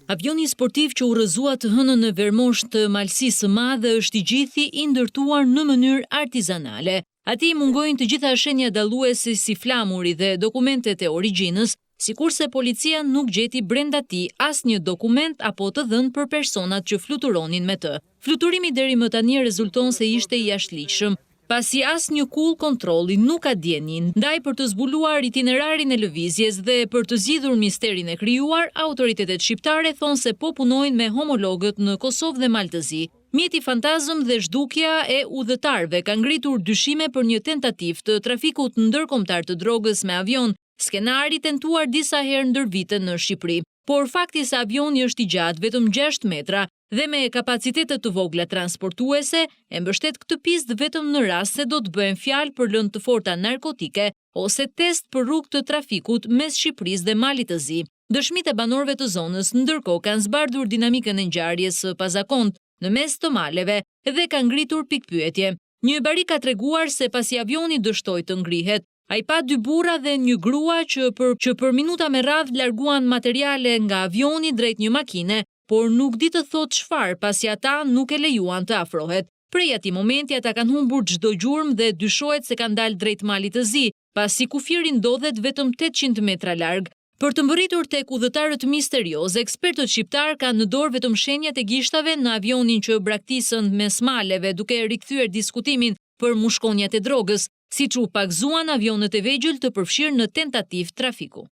Avioni sportiv që udhëzua të hënën në Vermosh të Malësisë së Madhe është i gjithi i ndërtuar në mënyrë artizanale. Atij mungojnë të gjitha shenja dalluese si flamuri dhe dokumentet e origjinës, sikurse policia nuk gjeti brenda tij asnjë dokument apo të dhënë për personat që fluturonin me të. Fluturimi deri më tani rezulton se ishte i jashtëligjshëm, pasi asnjë kull kontrolli nuk ka dienin, ndaj për të zbuluar itinerarin e lëvizjes dhe për të zgjidhur misterin e krijuar, autoritetet shqiptare thonë se po punojnë me homologët në Kosovë dhe Maltëzi. Mjeti fantazëm dhe zhdukja e udhëtarëve ka ngritur dyshime për një tentativë të trafikut ndërkombëtar të drogës me avion, skenari tentuar disa herë ndër vite në Shqipëri. Por fakti se avioni është i gjatë vetëm 6 metra dhe me kapacitete të vogla transportuese, e mbështet këtë pistë vetëm në rast se do të bëhen fjalë për lëndë të forta narkotike ose test për rrugë të trafikut mes Shqipërisë dhe Malit të Zi. Dëshmitë e banorëve të zonës ndërkohë kanë zbardhur dinamikën e ngjarjes së pazakont në mes të maleve dhe ka ngritur pikpyetje. Një barik ka treguar se pasi avioni dështoi të ngrihet, ai pa 2 burra dhe një grua që për minuta me radhë larguan materiale nga avioni drejt një makine, por nuk di të thotë çfarë pasi ata nuk e lejuan të afrohet. Prej atij momenti ata kanë humbur çdo gjurmë dhe dyshohet se kanë dalë drejt Malit të Zi, pasi kufiri ndodhet vetëm 800 metra larg. Për të mbërritur tek udhëtarët misteriozë, ekspertët shqiptar kanë në dorë vetëm shenjat e gishtave në avionin që braktisën mes maleve, duke rikthyer diskutimin për mushkonjat e drogës, siç u pagzuan avionët e vegjël të përfshirë në tentativë trafiku.